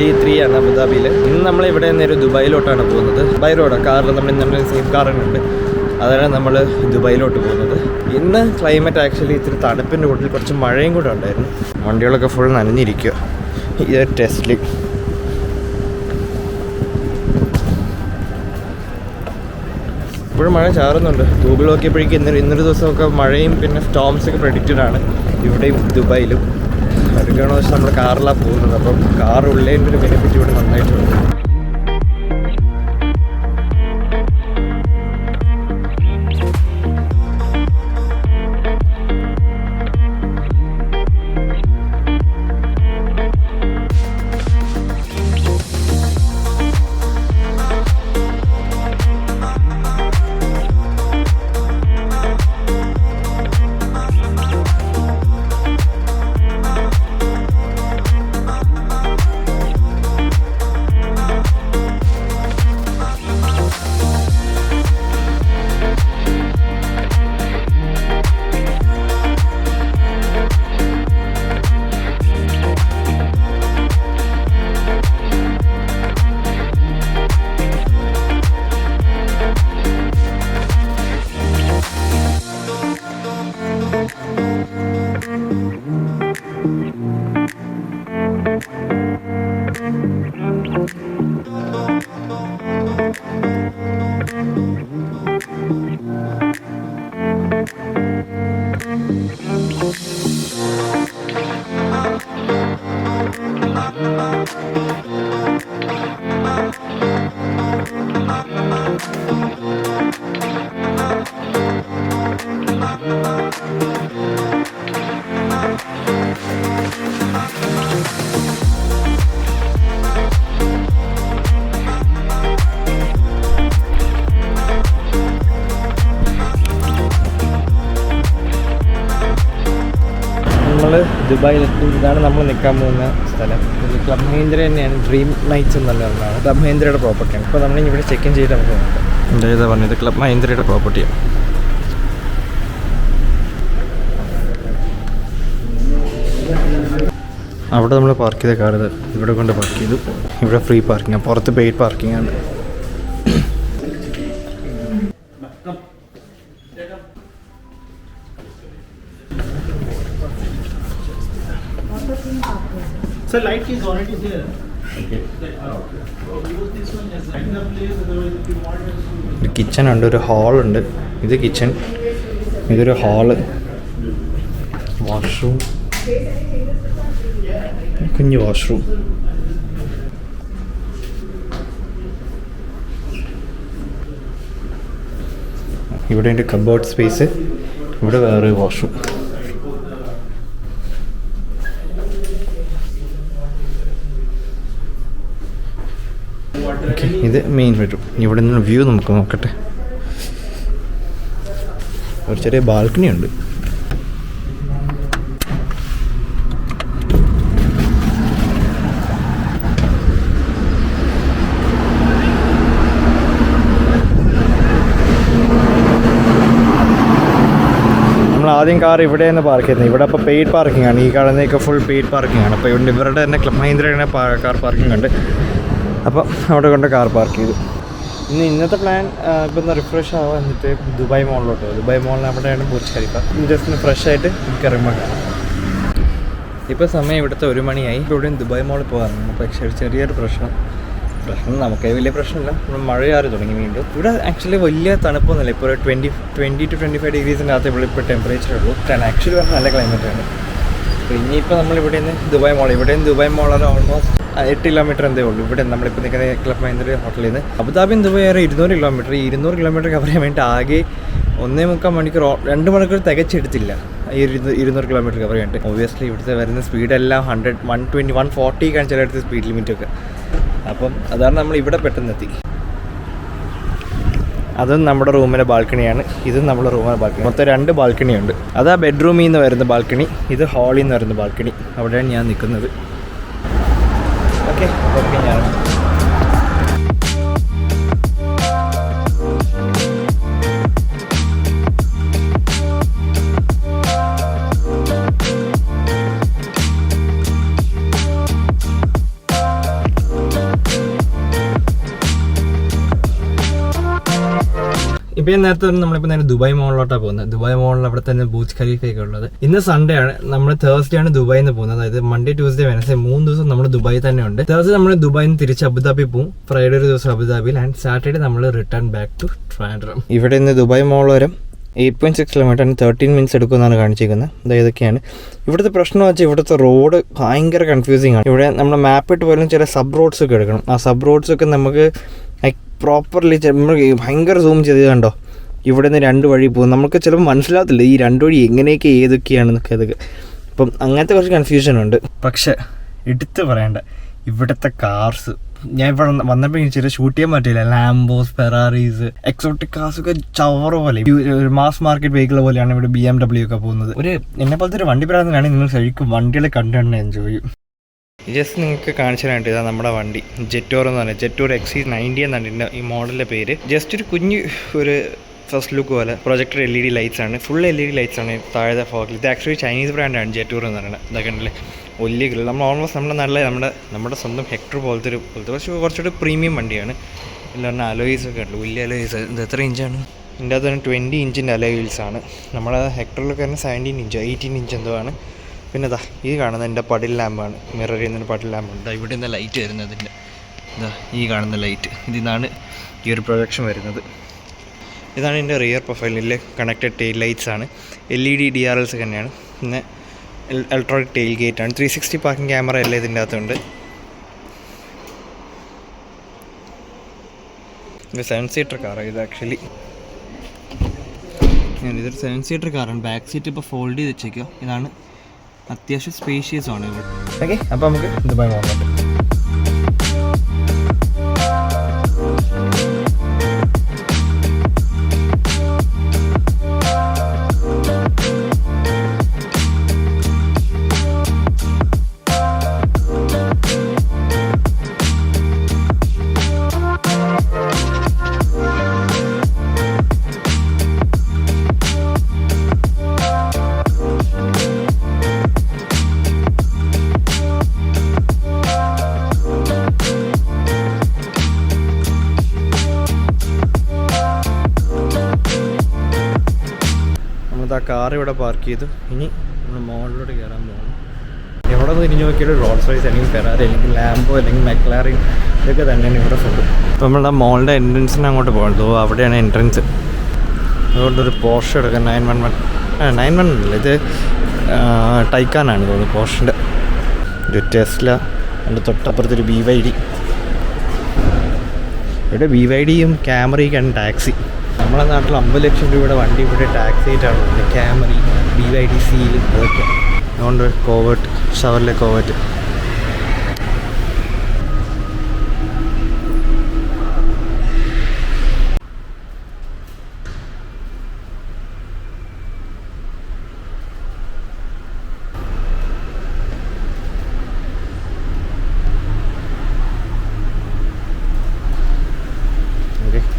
Day 3 ആണ് അബുദാബിയിൽ. ഇന്ന് നമ്മൾ ഇവിടെ നിന്നൊരു ദുബായിലോട്ടാണ് പോകുന്നത്. ബൈ റോഡാണ് കാറിൽ നമ്മുടെ സെയിം കാറുണ്ട്, അതാണ് നമ്മൾ ദുബായിലോട്ട് പോകുന്നത്. ഇന്ന് ക്ലൈമറ്റ് ആക്ച്വലി ഇത്തിരി തണുപ്പിൻ്റെ കൂട്ടത്തിൽ കുറച്ച് മഴയും കൂടെ ഉണ്ടായിരുന്നു. വണ്ടികളൊക്കെ ഫുൾ നനഞ്ഞിരിക്കുക. ഇത് ടെസ്ല. ഇപ്പോഴും മഴ ചാറുന്നുണ്ട്. ഗൂഗിൾ നോക്കിയപ്പോഴേക്കും ഇന്നൊരു ദിവസമൊക്കെ മഴയും പിന്നെ സ്റ്റോംസൊക്കെ പ്രഡിക്റ്റഡ് ആണ് ഇവിടെയും ദുബായിലും. അതൊക്കെയാണെന്ന് വെച്ചാൽ നമ്മൾ കാറിലാണ് പോകുന്നത്. അപ്പം കാർ ഉള്ളതിൻ്റെ ഒരു ബെനിഫിറ്റ് ഇവിടെ നന്നായിട്ടുണ്ട്. ദുബായിലെത്തി. ഇതാണ് നമ്മൾ നിൽക്കാൻ പോകുന്ന സ്ഥലം. ഇത് ക്ലബ് മഹീന്ദ്ര തന്നെയാണ്. ഡ്രീം നൈറ്റ്സ് എന്നുള്ള ഒന്നാണ്. ക്ലബ് മഹീന്ദ്രയുടെ പ്രോപ്പർട്ടിയാണ്. ഇപ്പോൾ നമ്മൾ ഇവിടെ ചെക്ക് ഇൻ ചെയ്ത് നമുക്ക് നോക്കാം. എന്താ പറഞ്ഞത്? ക്ലബ് മഹീന്ദ്രയുടെ പ്രോപ്പർട്ടിയാണ്. അവിടെ നമ്മൾ പാർക്ക് ചെയ്ത കാർ ഇവിടെ കൊണ്ട് പാർക്ക് ചെയ്തു. ഇവിടെ ഫ്രീ പാർക്കിംഗ് ആണ്, പുറത്ത് പെയ്ഡ് പാർക്കിംഗ് ആണ്. So light is already there. Okay. Use this one as light the place. Otherwise, if you want to. Kitchen ഉണ്ട്, ഒരു ഹാളുണ്ട്. ഇത് കിച്ചൺ, ഇതൊരു ഹാള്, വാഷ്റൂം, കുഞ്ഞു വാഷ്റൂം. ഇവിടെ ഉണ്ട് കബോർഡ് സ്പേസ്. ഇവിടെ വേറെ വാഷ്റൂം. ഇത് മെയിൻ ബെഡ്റൂം. ഇവിടെ നിന്ന് വ്യൂ നമുക്ക് നോക്കട്ടെ. ഒരു ചെറിയ ബാൽക്കണി ഉണ്ട്. നമ്മൾ ആദ്യം കാർ ഇവിടെ നിന്ന് പാർക്ക് ചെയ്യുന്നത്. ഇവിടെ അപ്പോൾ പെയ്ഡ് പാർക്കിംഗ് ആണ്. ഈ കാണുന്നതൊക്കെ ഫുൾ പെയ്ഡ് പാർക്കിംഗ് ആണ്. അപ്പോൾ ഇവിടെ ഇവരുടെ തന്നെ ക്ലബ് മഹീന്ദ്രയുടെ കാർ പാർക്കിംഗ് ഉണ്ട്. അപ്പോൾ അവിടെ കൊണ്ട് കാർ പാർക്ക് ചെയ്തു. ഇന്നത്തെ പ്ലാൻ ഇപ്പം ഒന്ന് റിഫ്രഷ് ആവുക, എന്നിട്ട് ദുബായ് മോളിലോട്ട് പോകും. ദുബായ് മോളിൽ അവിടെയാണ് ബുർജ് ഖലീഫ. ജസ്റ്റ് ഒന്ന് ഫ്രഷ് ആയിട്ട് നമുക്ക് ഇറങ്ങുമ്പോൾ കാണാം. ഇപ്പോൾ സമയം ഇവിടുത്തെ 1 മണിയായി. ഇവിടെയും ദുബായ് മോളിൽ പോകാറുണ്ട്. പക്ഷേ ചെറിയൊരു പ്രശ്നം നമുക്ക് വലിയ പ്രശ്നമില്ല. മഴയാറ് തുടങ്ങി വീണ്ടും. ഇവിടെ ആക്ച്വലി വലിയ തണുപ്പൊന്നുമില്ല. ഇപ്പോൾ ഒരു 20 to 25 ഡിഗ്രീസിൻ്റെ അകത്ത് ഇപ്പോൾ ടെമ്പറേച്ചർ ഉള്ളൂ. ആക്ച്വലി പറഞ്ഞാൽ നല്ല ക്ലൈമറ്റാണ്. അപ്പോൾ ഇനിയിപ്പോൾ നമ്മളിവിടെ നിന്ന് ദുബായ് മോൾ, ഇവിടെയും ദുബായ് മോളാണ് ഓൾമോസ്റ്റ് 8 കിലോമീറ്റർ എന്തേ ഉള്ളൂ. ഇവിടെ നമ്മളിപ്പോൾ നിൽക്കുന്ന ക്ലബ് മഹീന്ദ്ര ഹോട്ടലിൽ നിന്ന് അബുദാബി ദുബായ് വരെ 200 കിലോമീറ്റർ. 200 കിലോമീറ്റർ കവർ ചെയ്യാൻ വേണ്ടി ആകെ 1.25 മണിക്കൂർ, 2 മണിക്കൂർ തികച്ചെടുത്തില്ല ഈ 200 കിലോമീറ്റർ കവർ ചെയ്യാൻ. ഒബ്വിയസ്ലി ഇവിടുത്തെ വരുന്ന സ്പീഡെല്ലാം 100, 120, 140 കാണിച്ചാലെടുത്ത് സ്പീഡ് ലിമിറ്റൊക്കെ. അപ്പം അതാണ് നമ്മൾ ഇവിടെ പെട്ടെന്ന് എത്തി. അതും നമ്മുടെ റൂമിൻ്റെ ബാൽക്കണിയാണ്. ഇതും നമ്മുടെ റൂമിൻ്റെ ബാൽക്കണി. മൊത്തം 2 ബാൽക്കണി ഉണ്ട്. അതാ ബെഡ്റൂമിൽ നിന്ന് വരുന്ന ബാൽക്കണി, ഇത് ഹാളിൽ നിന്ന് വരുന്ന ബാൽക്കണി. അവിടെയാണ് ഞാൻ നിൽക്കുന്നത്. ഓക്കെ ഞാൻ ഇപ്പോൾ ഞാൻ നേരത്തെ നമ്മളിപ്പോൾ നേരെ ദുബായ് മോളിലോട്ടാണ് പോകുന്നത്. ദുബായ് മോളിൽ അവിടെ തന്നെ ബൂർജ് ഖലീഫയൊക്കെ ഉള്ളത്. ഇന്ന് സൺഡേ ആണ്, നമ്മൾ തേഴ്സ്ഡേ ആണ് ദുബായിൽ നിന്ന് പോകുന്നത്. അതായത് മൺഡേ, ട്യൂസ്ഡേ, വെനസ്ഡേ 3 ദിവസം നമ്മൾ ദുബായി തന്നെ ഉണ്ട്. തേഴ്സ്ഡേ നമ്മൾ ദുബായിൽ നിന്ന് തിരിച്ച് അബുദാബി പോകും. ഫ്രൈഡേ ഒരു ദിവസം അബുദാബിയിൽ, ആൻഡ് സാറ്റർഡേ നമ്മൾ റിട്ടേൺ ബാക്ക് ടു ട്രിവാൻഡ്രം. ഇവിടെ നിന്ന് ദുബായ് മോൾ വരെ 8.6 കിലോമീറ്റർ 13 മിനിറ്റ്സ് എടുക്കുമെന്നാണ് കാണിച്ചിരിക്കുന്നത്. അതായത് ഇതൊക്കെയാണ് ഇവിടുത്തെ പ്രശ്നം. വെച്ചാൽ ഇവിടുത്തെ റോഡ് ഭയങ്കര കൺഫ്യൂസിങ് ആണ്. ഇവിടെ നമ്മുടെ മാപ്പ് ഇട്ട് പോലും ചില സബ് റോഡ്സ് ഒക്കെ എടുക്കണം. ആ സബ് റോഡ്സ് ഒക്കെ നമുക്ക് പ്രോപ്പർലി നമ്മൾ ഭയങ്കര സൂം ചെയ്ത് കണ്ടോ, ഇവിടെ നിന്ന് 2 വഴി പോകും. നമുക്ക് ചിലപ്പോൾ മനസ്സിലാകത്തില്ല ഈ 2 വഴി എങ്ങനെയൊക്കെ ഏതൊക്കെയാണെന്നൊക്കെ. അതൊക്കെ അപ്പം അങ്ങനത്തെ കുറച്ച് കൺഫ്യൂഷൻ ഉണ്ട്. പക്ഷേ എടുത്ത് പറയേണ്ട ഇവിടുത്തെ കാർസ്, ഞാൻ ഇവിടെ വന്നപ്പോൾ എനിക്ക് ചെറിയ ഷൂട്ട് ചെയ്യാൻ പറ്റില്ല. ലാംബോസ്, ഫെറാറീസ്, എക്സോട്ടിക് കാർസ് ഒക്കെ ചവറ പോലെ, ഒരു മാസ് മാർക്കറ്റ് വെഹിക്കിൾ പോലെയാണ് ഇവിടെ BMW ഒക്കെ പോകുന്നത്. ഒരു എന്നെ പോലത്തെ ഒരു വണ്ടി പ്രാന്തനാണെങ്കിൽ നിങ്ങൾ ശരിക്കും വണ്ടികളെ കണ്ടുകൊണ്ട് എൻജോയ് ചെയ്യും. ജസ്റ്റ് നിങ്ങൾക്ക് കാണിച്ചു തരാനായിട്ട് ഇതാ നമ്മുടെ വണ്ടി ജെറ്റോർ എന്ന് പറഞ്ഞാൽ ജെറ്റോർ XC90 എന്നാണ് ഇതിൻ്റെ ഈ മോഡലിൻ്റെ പേര്. ജസ്റ്റ് ഒരു കുഞ്ഞ് ഒരു ഫസ്റ്റ് ലുക്ക് പോലെ പ്രൊജക്ടർ LED ലൈറ്റ്സ് ആണ്, ഫുൾ LED ലൈറ്റ്സ് ആണ് താഴെ ഫോക്കിൽ. ഇത് ആക്ച്വലി ചൈനീസ് ബ്രാൻഡാണ് ജെറ്റോർ എന്ന് പറയുന്നത്. ഇതൊക്കെ ഉണ്ടല്ലേ വലിയ ഗ്രിൽ. നമ്മൾ ഓൾമോസ്റ്റ് നമ്മുടെ സ്വന്തം ഹെക്ടർ പോലത്തെ കുറച്ചുകൂടി പ്രീമിയം വണ്ടിയാണ്. എല്ലാം അലോയ്സ് ഒക്കെ ഉണ്ട്, വലിയ അലോയ്സ്. ഇത് എത്ര ഇഞ്ചാണ്? ഇതിൻ്റെ അകത്ത് തന്നെ 20 ഇഞ്ചിൻ്റെ അലോയ്സാണ്. നമ്മുടെ ഹെക്ടറിലൊക്കെ തന്നെ 17 ഇഞ്ച് 18 ഇഞ്ച് എന്തോ ആണ്. പിന്നെ ഇതാ ഈ കാണുന്നത് എൻ്റെ പടിൽ ലാമ്പാണ്, മിറർ ചെയ്യുന്നൊരു പടിൽ ലാമ്പാണ്. ഇതാ ഇവിടെ നിന്ന് ലൈറ്റ് വരുന്നതിൻ്റെ ഇതാ ഈ കാണുന്ന ലൈറ്റ്, ഇതിന്നാണ് ഈ ഒരു പ്രൊജക്ഷൻ വരുന്നത്. ഇതാണ് എൻ്റെ റിയർ പ്രൊഫൈലിലെ കണക്റ്റഡ് ടെയിൽ ലൈറ്റ്സ് ആണ്. LED DRLs തന്നെയാണ്. പിന്നെ ഇലക്ട്രോണിക് ടെയിൽ ഗേറ്റ് ആണ്. 360 പാർക്കിംഗ് ക്യാമറ എല്ലാം ഇതിൻ്റെ അകത്തുണ്ട്. ഇത് 7 സീറ്റർ കാറാണ് ഇത് ആക്ച്വലി. ഇതൊരു 7 സീറ്റർ കാറാണ്. ബാക്ക് സീറ്റ് ഇപ്പോൾ ഫോൾഡ് ചെയ്ത് വെച്ചേക്കുക. ഇതാണ് അത്യാവശ്യം സ്പേഷ്യസ് ആണ് ഇവിടെ. ഓക്കെ, അപ്പോൾ നമുക്ക് ദുബായ് പോകാൻ പറ്റും. ആ കാർ ഇവിടെ പാർക്ക് ചെയ്തു. ഇനി നമ്മൾ മോളിലോട്ട് കയറാൻ പോകണം. എവിടെ തിരിഞ്ഞു നോക്കിയിട്ട് റോൾസ് റോയ്സ് അല്ലെങ്കിൽ ഫെറാറി അല്ലെങ്കിൽ ലാംബോ അല്ലെങ്കിൽ മെക്ലാറിൻ ഇതൊക്കെ തന്നെയാണ് ഇവിടെ ഫുഡ്. അപ്പോൾ നമ്മൾ ആ മോളിൻ്റെ എൻട്രൻസിന് അങ്ങോട്ട് പോകുന്നത്. അവിടെയാണ് എൻട്രൻസ്. അതുകൊണ്ടൊരു പോർഷ് എടുക്കാം. 911 അല്ല, ഇത് ടൈക്കാനാണ് തോന്നുന്നു പോർഷിൻ്റെ. ഒരു ടെസ്ല, അതിൻ്റെ തൊട്ടപ്പുറത്തൊരു BYD. ഇവിടെ BYDയും ക്യാമറയൊക്കെയാണ് ടാക്സി. നമ്മളെ നാട്ടിൽ 50 ലക്ഷം രൂപയുടെ വണ്ടി ഇവിടെ ടാക്സി ആയിട്ടാണ്. ക്യാമറി, BYD സീൽ, അതൊക്കെ. അതുകൊണ്ട് കോവേർട്ട്, ഷവർലെ കോവേർട്ട്.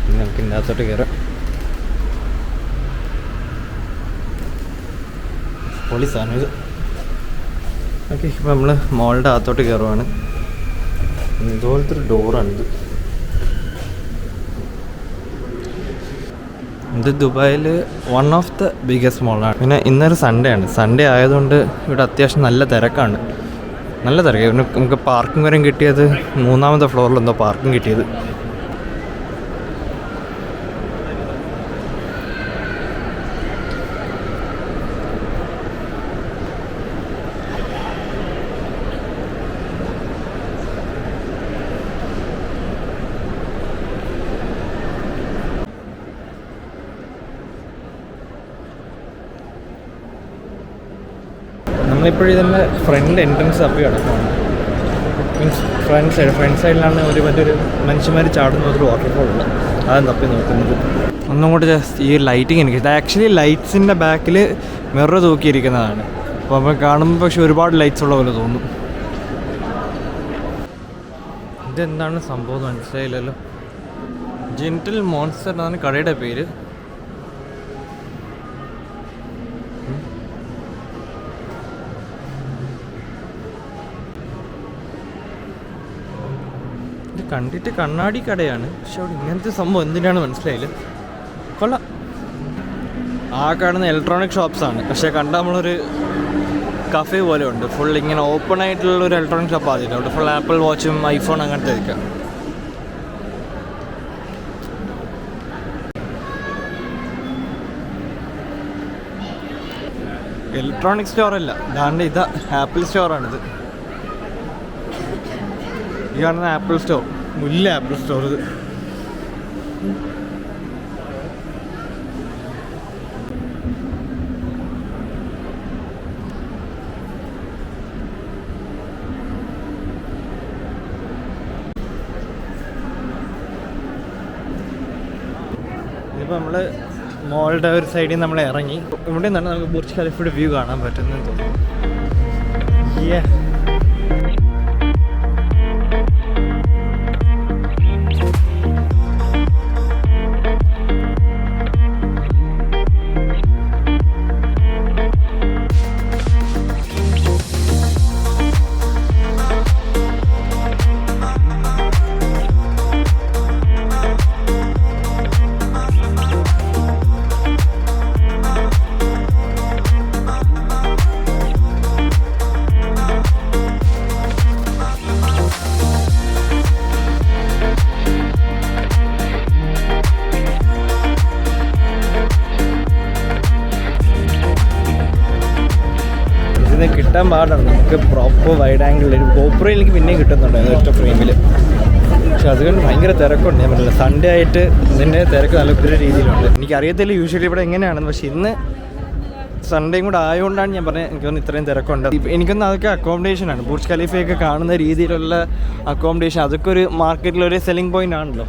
നമുക്ക് ഇതിനകത്തോട്ട് കയറാം. പോലീസാണ് ഇത്. ഓക്കെ, ഇപ്പോൾ നമ്മൾ മോളുടെ അകത്തോട്ട് കയറുവാണ്. ഇതുപോലത്തെ ഒരു ഡോറാണിത്. ഇത് ദുബായിൽ വൺ ഓഫ് ദ ബിഗ്ഗസ്റ്റ് മോളാണ്. പിന്നെ ഇന്നൊരു സൺഡേ ആണ്. സൺഡേ ആയതുകൊണ്ട് ഇവിടെ അത്യാവശ്യം നല്ല തിരക്കാണ്. നല്ല തിരക്ക്. പിന്നെ നമുക്ക് പാർക്കിംഗ് വരെ കിട്ടിയത് 3ാമത്തെ ഫ്ലോറിൽ എന്തോ പാർക്കിംഗ് കിട്ടിയത്. നമ്മളിപ്പോഴും ഇതിൻ്റെ ഫ്രണ്ട് എൻട്രൻസ് തപ്പി കിടക്കുകയാണ്. മീൻസ് ഫ്രണ്ട് സൈഡിലാണ് ഒരു മറ്റൊരു മനുഷ്യന്മാർ ചാടുന്ന ഒരു വാട്ടർഫോൾ ഉണ്ട്. അതാണ് തപ്പി നോക്കുന്നത്. ഒന്നും കൂടെ ജസ്റ്റ് ഈ ലൈറ്റിങ് എനിക്ക് ഇത് ആക്ച്വലി ലൈറ്റ്സിൻ്റെ ബാക്കിൽ മിറർ തൂക്കിയിരിക്കുന്നതാണ്. അപ്പോൾ നമ്മൾ കാണുമ്പോൾ പക്ഷെ ഒരുപാട് ലൈറ്റ്സ് ഉള്ള പോലെ തോന്നും. ഇതെന്താണ് സംഭവം മനസ്സിലായില്ലല്ലോ. ജെന്റിൽ മോൺസ്റ്റർ എന്നാണ് കടയുടെ പേര്. ഇത് കണ്ടിട്ട് കണ്ണാടി കടയാണ്, പക്ഷെ അവിടെ ഇങ്ങനത്തെ സംഭവം എന്തിനാണ് മനസ്സിലായില്ല. കൊള്ളാം. ആ കാണുന്ന ഇലക്ട്രോണിക് ഷോപ്സാണ്, പക്ഷേ കണ്ടാൽ നമ്മളൊരു കഫേ പോലെ ഉണ്ട്. ഫുൾ ഇങ്ങനെ ഓപ്പൺ ആയിട്ടുള്ള ഒരു ഇലക്ട്രോണിക് ഷോപ്പ് ആദ്യം അവിടെ ഫുൾ ആപ്പിൾ വാച്ചും ഐഫോൺ അങ്ങനത്തെ ഇരിക്കുക. ഇലക്ട്രോണിക് സ്റ്റോറല്ല, ഇതാണ്ട് ഇതാ ആപ്പിൾ സ്റ്റോറാണിത്. ഈ കാണുന്ന ആപ്പിൾ സ്റ്റോർ, മുല്ല ആപ്പിൾ സ്റ്റോർ ഇത്. ഇതിപ്പോൾ നമ്മൾ മോളുടെ ഒരു സൈഡിൽ നമ്മൾ ഇറങ്ങി. ഇവിടെ നിന്നാണ് നമുക്ക് ബുർജ് ഖലീഫയുടെ വ്യൂ കാണാൻ പറ്റുന്നതെന്ന് തോന്നുന്നു. കിട്ടാൻ പാടാണ് നമുക്ക് പ്രോപ്പർ വൈഡ് ആംഗിളിൽ. ഗോപ്രോയിൽ എനിക്ക് പിന്നെയും കിട്ടുന്നുണ്ടായിരുന്നു ഒറ്റ ഫ്രെയിമിൽ, പക്ഷെ അതുകൊണ്ട് ഭയങ്കര തിരക്കുണ്ട്. ഞാൻ പറഞ്ഞില്ല, സൺഡേ ആയിട്ട് ഇതിൻ്റെ തിരക്ക് നല്ല ഒത്തിരി രീതിയിലുണ്ട്. എനിക്കറിയത്തില്ല യൂഷ്വലി ഇവിടെ എങ്ങനെയാണെന്ന്, പക്ഷെ ഇന്ന് സൺഡേയും കൂടെ ആയതുകൊണ്ടാണ് ഞാൻ പറഞ്ഞത് എനിക്കൊന്ന് ഇത്രയും തിരക്കുണ്ട്. എനിക്കൊന്ന് അതൊക്കെ അക്കോമഡേഷനാണ്, ബുർജ് ഖലീഫയൊക്കെ കാണുന്ന രീതിയിലുള്ള അക്കോമഡേഷൻ. അതൊക്കെ ഒരു മാർക്കറ്റിലൊരു സെല്ലിംഗ് പോയിൻ്റ് ആണല്ലോ,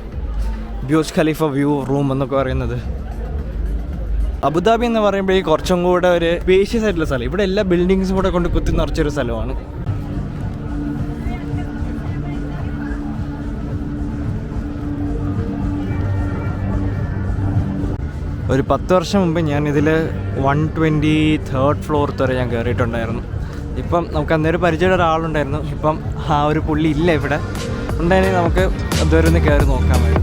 ബുർജ് ഖലീഫ വ്യൂ റൂം എന്നൊക്കെ പറയുന്നത്. അബുദാബി എന്ന് പറയുമ്പോൾ കുറച്ചും കൂടെ ഒരു സ്പേഷ്യസ് ആയിട്ടുള്ള സ്ഥലം. ഇവിടെ എല്ലാ ബിൽഡിങ്സും കൂടെ കൊണ്ട് കുത്തി നിറച്ചൊരു സ്ഥലമാണ്. ഒരു 10 വർഷം മുമ്പ് ഞാനിതിൽ 123rd ഫ്ലോർ വരെ ഞാൻ കയറിയിട്ടുണ്ടായിരുന്നു. ഇപ്പം നമുക്ക് അന്നേരം പരിചയമുള്ള ഒരാളുണ്ടായിരുന്നു. ഇപ്പം ആ ഒരു പുള്ളി ഇല്ല ഇവിടെ. ഉണ്ടായിരുന്നെങ്കിൽ നമുക്ക് അതുവരെ ഒന്ന് കയറി നോക്കാമായിരുന്നു.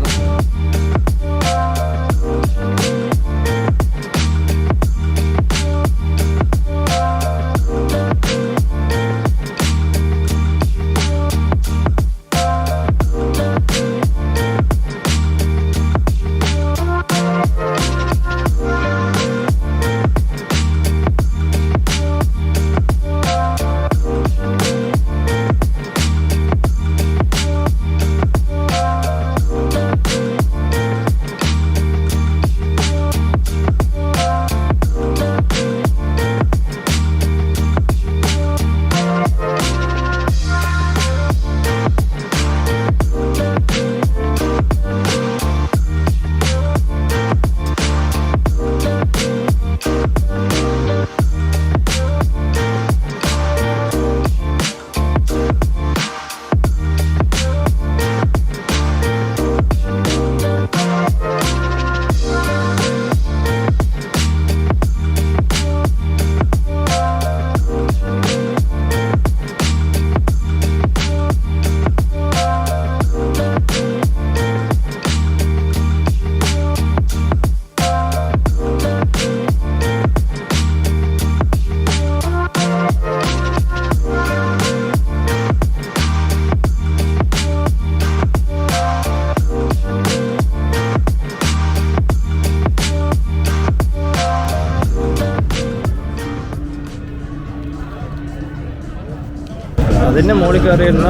അതിൻ്റെ മുകളിൽ കയറിയിരുന്ന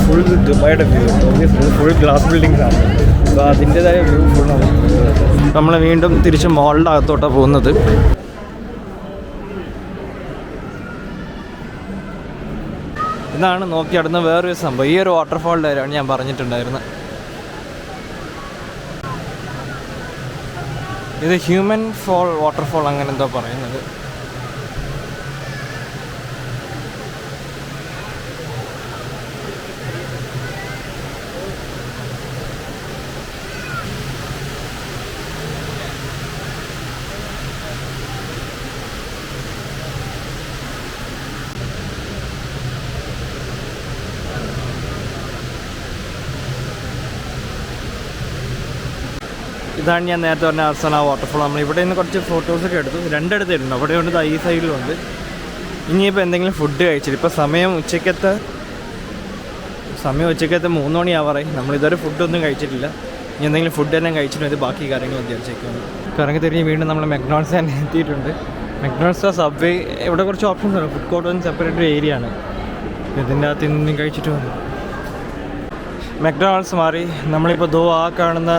ഫുൾ ദുബായുടെ വ്യൂ, ഫുൾ ഗ്ലാസ് ബിൽഡിങ്സ് ആണ്. അപ്പോൾ അതിൻ്റെതായ വ്യൂ ഫുൾ നമ്മൾ വീണ്ടും തിരിച്ച് മോളിൻ്റെ അകത്തോട്ടാണ് പോകുന്നത്. ഇതാണ് നോക്കി നടന്ന വേറൊരു സംഭവം. ഈ ഒരു വാട്ടർഫാളിൻ്റെ കാര്യമാണ് ഞാൻ പറഞ്ഞിട്ടുണ്ടായിരുന്നത്. ഇത് ഹ്യൂമൻ ഫോൾ വാട്ടർഫോൾ അങ്ങനെ എന്തോ പറയുന്നത്. ഇതാണ് ഞാൻ നേരത്തെ പറഞ്ഞ അർസന വാട്ടർഫോൾ. നമ്മൾ ഇവിടെ നിന്ന് കുറച്ച് ഫോട്ടോസൊക്കെ എടുത്തു, രണ്ടിടത്തുണ്ട്. അവിടെ ഉണ്ട്, ഈ സൈഡിലുണ്ട്. ഇനിയിപ്പോൾ എന്തെങ്കിലും ഫുഡ് കഴിച്ചിട്ട് ഇപ്പോൾ സമയം ഉച്ചക്കത്തെ 3 മണിയാവാറായി. നമ്മളിതുവരെ ഫുഡൊന്നും കഴിച്ചിട്ടില്ല. ഇനി എന്തെങ്കിലും ഫുഡ് എല്ലാം കഴിച്ചിട്ട് ഇത് ബാക്കി കാര്യങ്ങൾ വിചാരിച്ചേക്കാണ്. കറങ്ങി തിരിഞ്ഞ് വീണ്ടും നമ്മൾ മെക്ഡോണൾഡ്സ് തന്നെ എത്തിയിട്ടുണ്ട്. മെക്ഡോണൾഡ്സ് സബ്വേ ഇവിടെ കുറച്ച് ഓപ്ഷൻസ് ഉണ്ട്. ഫുഡ് കോർട്ട് സെപ്പറേറ്റ് ഒരു ഏരിയ ആണ്. ഇതിൻ്റെ അകത്ത് നിന്നും കഴിച്ചിട്ട് വന്നു. മെക്ഡോണൾഡ്സ് മാറി നമ്മളിപ്പോൾ ആ കാണുന്ന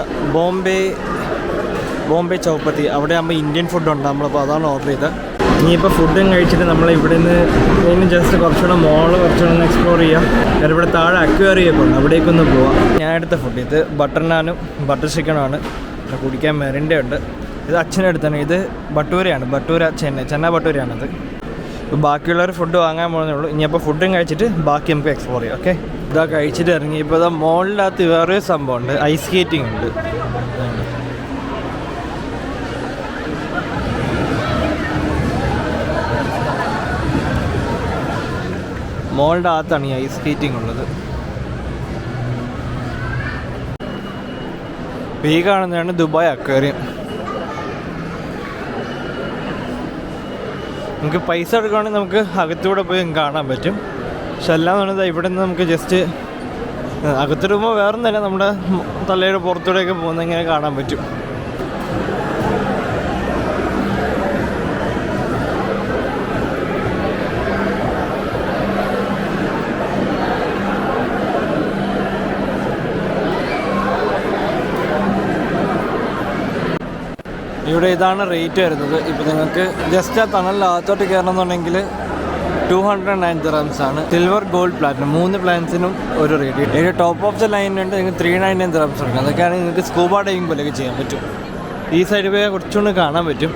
ബോംബെ ചൗപ്പത്തി അവിടെ ആകുമ്പോൾ ഇന്ത്യൻ ഫുഡുണ്ട്. നമ്മളിപ്പോൾ അതാണ് ഓർഡർ ചെയ്തത്. ഇനിയിപ്പോൾ ഫുഡും കഴിച്ചിട്ട് നമ്മൾ ഇവിടെ നിന്ന് ജസ്റ്റ് കുറച്ചുകൂടെ കുറച്ചുകൂടെ ഒന്ന് എക്സ്പ്ലോർ ചെയ്യാം. കാരണം ഇവിടെ താഴെ അക്വേറിയൊക്കെ ഉണ്ട്, അവിടേക്കൊന്ന് പോവാം. ഞാൻ എടുത്ത ഫുഡ് ഇത് ബട്ടർ നാനും ബട്ടർ ചിക്കനുമാണ്. പിന്നെ കുടിക്കാൻ മെറിൻ്റെ ഉണ്ട്. ഇത് അച്ഛനെടുത്താണ്. ഇത് ബട്ടൂരയാണ്, ചെന്ന ബട്ടൂരയാണത്. ഇപ്പോൾ ബാക്കിയുള്ളവർ ഫുഡ് വാങ്ങാൻ പോകുന്നേ ഉള്ളൂ. ഇനിയപ്പോൾ ഫുഡും കഴിച്ചിട്ട് ബാക്കി നമുക്ക് എക്സ്പ്ലോർ ചെയ്യാം. ഓക്കെ, ഇതാ കഴിച്ചിട്ട് ഇറങ്ങി. ഇപ്പോൾ ഇതാ മോളിനകത്ത് വേറൊരു സംഭവമുണ്ട്, ഐസ് സ്കേറ്റിംഗ് ഉണ്ട്. മോളിൻ്റെ അകത്താണ് ഈ ഐസ് സ്കേറ്റിംഗ് ഉള്ളത്. ഈ കാണുന്നതാണ് ദുബായ് അക്വേറിയം. നമുക്ക് പൈസ എടുക്കുകയാണെങ്കിൽ നമുക്ക് അകത്തൂടെ പോയി കാണാൻ പറ്റും. പക്ഷെ എല്ലാം പറഞ്ഞാൽ ഇവിടെ നിന്ന് നമുക്ക് ജസ്റ്റ് അകത്തിടുമ്പോൾ വേറൊന്നല്ല, നമ്മുടെ തലയുടെ പുറത്തൂടെയൊക്കെ പോകുന്ന ഇങ്ങനെ കാണാൻ പറ്റും. ഇവിടെ ഇതാണ് റേറ്റ് വരുന്നത്. ഇപ്പോൾ നിങ്ങൾക്ക് ജസ്റ്റ് ആ തണലിനകത്തോട്ട് കയറണമെന്നുണ്ടെങ്കിൽ 209 dirhams ആണ്. സിൽവർ, ഗോൾഡ്, പ്ലാറ്റിനം 3 പ്ലാൻസിനും ഒരു റേറ്റ്. ഇതിൻ്റെ ടോപ്പ് ഓഫ് ദ ലൈനുണ്ട്, നിങ്ങൾക്ക് 399 dirhams ഉണ്ട്. അതൊക്കെയാണെങ്കിൽ നിങ്ങൾക്ക് സ്കൂബ ഡൈവിംഗ് പോലെയൊക്കെ ചെയ്യാൻ പറ്റും. ഈ സൈഡ് പോയാൽ കുറച്ചുകൂടി കാണാൻ പറ്റും.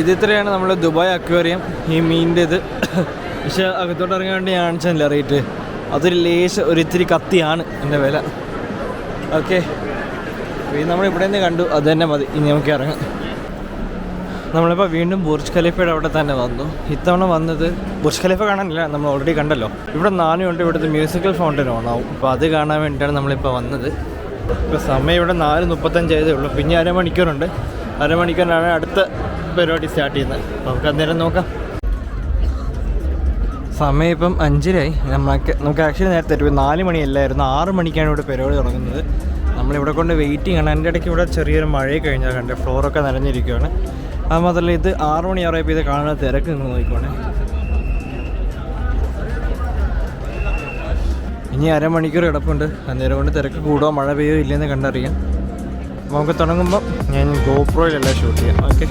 ഇത് ഇത്രയാണ് നമ്മൾ ദുബായ് അക്വേറിയം. ഈ മീനിൻ്റെ ഇത് പക്ഷേ അകത്തോട്ട് ഇറങ്ങാണ്ട് ഞാൻ കാണിച്ചില്ല റേറ്റ്. അതൊരു ഇത്തിരി കത്തിയാണ് എൻ്റെ വില. ഓക്കെ, ഇത് നമ്മളിവിടെ നിന്ന് കണ്ടു, അത് തന്നെ മതി. ഇനി നമുക്ക് ഇറങ്ങാം. നമ്മളിപ്പോൾ വീണ്ടും ബുർജ് ഖലീഫയുടെ അവിടെ തന്നെ വന്നു. ഇത്തവണ വന്നത് ബുർജ് ഖലീഫ കാണാനില്ല, നമ്മൾ ഓൾറെഡി കണ്ടല്ലോ. ഇവിടെ 4 ഉണ്ട്. ഇവിടുത്തെ മ്യൂസിക്കൽ ഫൗണ്ടൻ ഓണാവും. അപ്പോൾ അത് കാണാൻ വേണ്ടിയിട്ടാണ് നമ്മളിപ്പോൾ വന്നത്. ഇപ്പോൾ സമയം ഇവിടെ 4:35 ആയതേ ഉള്ളൂ. പിന്നെ അരമണിക്കൂറുണ്ട്. അരമണിക്കൂറിനാണ് അടുത്ത പരിപാടി സ്റ്റാർട്ട് ചെയ്യുന്നത്. നമുക്ക് അന്നേരം നോക്കാം. സമയം ഇപ്പം 5:30 നമുക്ക് ആക്ച്വലി നേരത്തെ 4 മണിയല്ലായിരുന്നു, 6 മണിക്കാണ് ഇവിടെ പരിപാടി തുടങ്ങുന്നത്. നമ്മളിവിടെ കൊണ്ട് വെയിറ്റിംഗ് ആണ്. എൻ്റെ ഇടയ്ക്ക് ഇവിടെ ചെറിയൊരു മഴയെ കഴിഞ്ഞാൽ കണ്ടേ, ഫ്ലോറൊക്കെ നനഞ്ഞിരിക്കുകയാണ്. അത് മാത്രമല്ല ഇത് 6 മണിയാറപ്പോൾ ഇത് കാണുന്ന തിരക്ക് നിങ്ങൾ നോക്കിക്കോണേ. ഇനി അരമണിക്കൂർ കിടപ്പുണ്ട്. അന്നേരം കൊണ്ട് തിരക്ക് കൂടുമോ മഴ പെയ്യോ ഇല്ലെന്ന് കണ്ടറിയാം. നമുക്ക് തുടങ്ങുമ്പോൾ ഞാൻ ഗോപ്രോയിലെല്ലാം ഷൂട്ട് ചെയ്യാം. ഓക്കെ,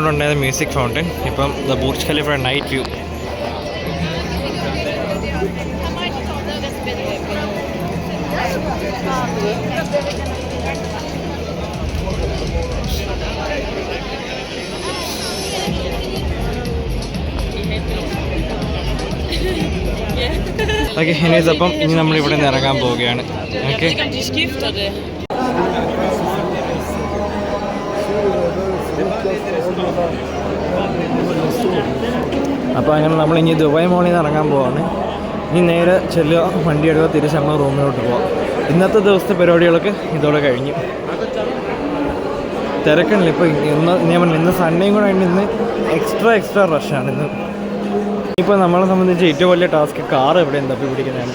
അവിടെ ഉണ്ടായത് മ്യൂസിക് ഫൗണ്ടൻ. ഇപ്പം the Burj Khalifa night view. Okay anyways, അപ്പം ഇനി നമ്മൾ ഇവിടെ നിന്ന് ഇറങ്ങാൻ പോവുകയാണ്. ഓക്കെ അപ്പോൾ അങ്ങനെ നമ്മൾ ഇനി ദുബായ് മോളിൽ നിന്ന് ഇറങ്ങാൻ പോവാണ്. ഇനി നേരെ ചെല്ലുക, വണ്ടി എടുക്കുക, തിരിച്ച് നമ്മൾ റൂമിലോട്ട് പോവാം. ഇന്നത്തെ ദിവസത്തെ പരിപാടികളൊക്കെ ഇതോടെ കഴിഞ്ഞു. തിരക്കണില്ല ഇപ്പോൾ. ഞാൻ പറഞ്ഞു ഇന്ന് സൺഡേയും കൂടെ ആയിട്ട് ഇന്ന് എക്സ്ട്രാ റഷാണ് ഇന്ന്. ഇപ്പോൾ നമ്മളെ സംബന്ധിച്ച് ഏറ്റവും വലിയ ടാസ്ക് കാർ എവിടെയാണ് തപ്പി പിടിക്കുന്നതാണ്.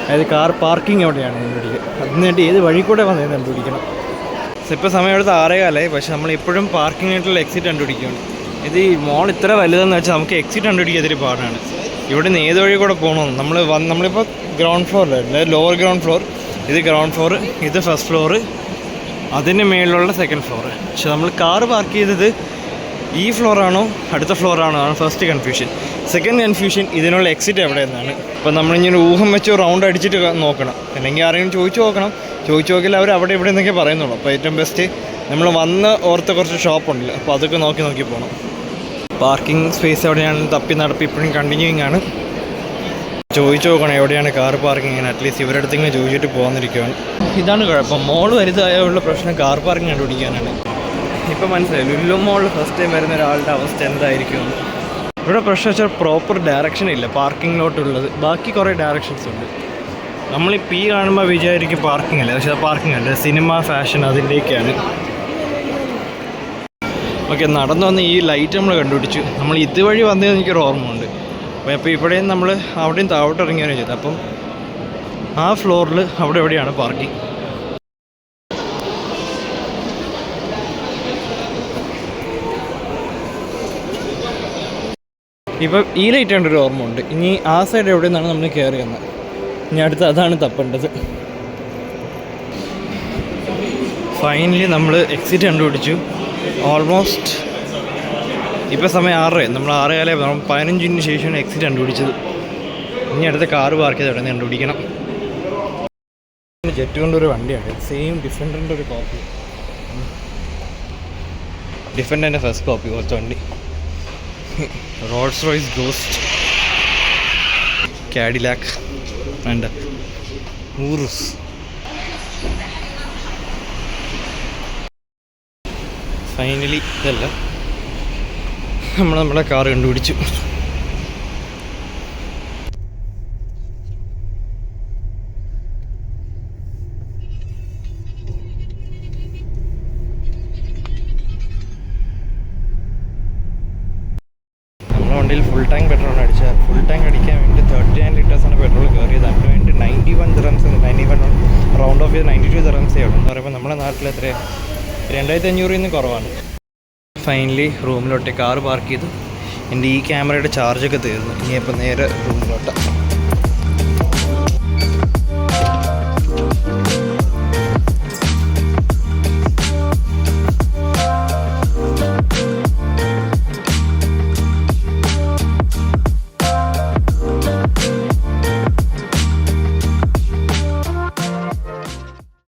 അതായത് കാർ പാർക്കിംഗ് എവിടെയാണ് കണ്ടുപിടിക്കുക. അതിനായിട്ട് ഏത് വഴി കൂടെ വന്നതെന്ന് കണ്ടുപിടിക്കണം. ഇപ്പോൾ സമയം എടുത്ത് 6:15, പക്ഷേ നമ്മളിപ്പോഴും പാർക്കിങ്ങിനായിട്ടുള്ള എക്സിറ്റ് കണ്ടുപിടിക്കുകയാണ്. ഇത് ഈ മോൾ ഇത്ര വലുതെന്ന് വെച്ചാൽ നമുക്ക് എക്സിറ്റ് കണ്ടുപിടിക്കുക ഇത്തിരി പാടാണ്. ഇവിടെ നിന്ന് ഏത് വഴി കൂടെ പോകണമെന്ന് നമ്മളിപ്പോൾ ഗ്രൗണ്ട് ഫ്ലോറിലായിരുന്നു, ലോവർ ഗ്രൗണ്ട് ഫ്ലോർ. ഇത് ഗ്രൗണ്ട് ഫ്ലോർ, ഇത് ഫസ്റ്റ് ഫ്ലോർ, അതിന് മേളിലുള്ള സെക്കൻഡ് ഫ്ലോർ. പക്ഷെ നമ്മൾ കാർ പാർക്ക് ചെയ്തത് ഈ ഫ്ലോറാണോ അടുത്ത ഫ്ലോറാണോ ആണ് ഫസ്റ്റ് കൺഫ്യൂഷൻ. സെക്കൻഡ് കൺഫ്യൂഷൻ ഇതിനുള്ള എക്സിറ്റ് എവിടെയെന്നാണ്. അപ്പോൾ നമ്മളിങ്ങനെ ഊഹം വെച്ച് റൗണ്ട് അടിച്ചിട്ട് നോക്കണം, അല്ലെങ്കിൽ ആരെങ്കിലും ചോദിച്ചു നോക്കിയാൽ അവർ അവിടെ ഇവിടെ എന്നൊക്കെ പറയുന്നുള്ളൂ. അപ്പോൾ ഏറ്റവും ബെസ്റ്റ് നമ്മൾ വന്ന് ഓർത്ത കുറച്ച് ഷോപ്പുണ്ടല്ലോ, അപ്പോൾ അതൊക്കെ നോക്കി പോകണം. പാർക്കിംഗ് സ്പേസ് എവിടെയാണെന്ന് തപ്പി നടപ്പി ഇപ്പോഴും കണ്ടിന്യൂയിങ് ആണ്. ചോദിച്ചു നോക്കണം എവിടെയാണ് കാർ പാർക്കിങ്ങിന്. അറ്റ്ലീസ്റ്റ് ഇവരുടെ അടുത്ത് ചോദിച്ചിട്ട് പോകുന്നിരിക്കുകയാണ്. ഇതാണ് കുഴപ്പം. മോൾ വലുതായുള്ള പ്രശ്നം കാർ പാർക്കിംഗ് കണ്ടുപിടിക്കാനാണ്. ഇപ്പം മനസ്സിലായി ലുലു മോളിൽ ഫസ്റ്റ് ടൈം വരുന്ന ഒരാളുടെ അവസ്ഥ എന്തായിരിക്കുമെന്ന്. ഇവിടെ പ്രശ്നം വെച്ചാൽ പ്രോപ്പർ ഡയറക്ഷൻ ഇല്ല പാർക്കിങ്ങിലോട്ടുള്ളത്. ബാക്കി കുറേ ഡയറക്ഷൻസ് ഉണ്ട്. നമ്മളിപ്പോൾ ഈ കാണുമ്പോൾ വിചാരിക്കും പാർക്കിംഗ് അല്ലേ, പക്ഷേ പാർക്കിംഗ് അല്ല, സിനിമ ഫാഷൻ അതിൻ്റെയൊക്കെയാണ്. ഓക്കെ, നടന്നു വന്ന് ഈ ലൈറ്റ് നമ്മൾ കണ്ടുപിടിച്ചു. നമ്മൾ ഇതുവഴി വന്നതെന്ന് എനിക്കൊരു ഓർമ്മയുണ്ട്. അപ്പോൾ ഇവിടെയും നമ്മൾ അവിടെയും താഴോട്ട് ഇറങ്ങിയാണ് ചെയ്തത്. അപ്പം ആ ഫ്ലോറിൽ അവിടെ എവിടെയാണ് പാർക്കിംഗ്. ഇപ്പം ഈ ലൈറ്റ് കണ്ടൊരു ഓർമ്മ ഉണ്ട്. ഇനി ആ സൈഡ് എവിടെ നിന്നാണ് നമ്മൾ കയറി വന്നത്. ഇനി അടുത്ത് അതാണ് തപ്പേണ്ടത്. ഫൈനലി നമ്മൾ എക്സിറ്റ് കണ്ടുപിടിച്ചു. ഓൾമോസ്റ്റ് ഇപ്പോൾ സമയം 6:00. നമ്മൾ 6:15 നമ്മൾ 15 മിനിറ്റിന് ശേഷമാണ് എക്സിറ്റ് കണ്ടുപിടിച്ചത്. ഇനി അടുത്ത കാറ് പാർക്ക് ചെയ്ത് അവിടെ നിന്ന് കണ്ടുപിടിക്കണം. ജെറ്റ് കൊണ്ടൊരു വണ്ടിയാണ്, സെയിം ഡിഫൻഡറിൻ്റെ ഒരു കോപ്പി. ഡിഫൻഡറിൻ്റെ ഫസ്റ്റ് കോപ്പി കുറച്ച് വണ്ടി. Rolls Royce Ghost, Cadillac and Urus. Finally ഇതല്ല, നമ്മുടെ കാർ കണ്ടുപിടിച്ചു. വണ്ടിയിൽ ഫുൾ ടാങ്ക് പെട്രോൾ അടിച്ചാൽ ഫുൾ ടാങ്ക് അടിക്കാൻ വേണ്ടി 39 ലിറ്റേഴ്സാണ് പെട്രോൾ കയറിയത്. അതിന് വേണ്ടി 91 dirhams, 91 റൗണ്ട് ഓഫ് ചെയ്ത് 92 dirhams ഉള്ളൂ എന്ന് പറയുമ്പോൾ നമ്മുടെ നാട്ടിൽ എത്ര 2500 കുറവാണ്. ഫൈനലി റൂമിലോട്ട് കാർ പാർക്ക് ചെയ്തു. എൻ്റെ ഈ ക്യാമറയുടെ ചാർജൊക്കെ തീർന്നു. ഇനിയിപ്പോൾ നേരെ റൂമിലോട്ട്.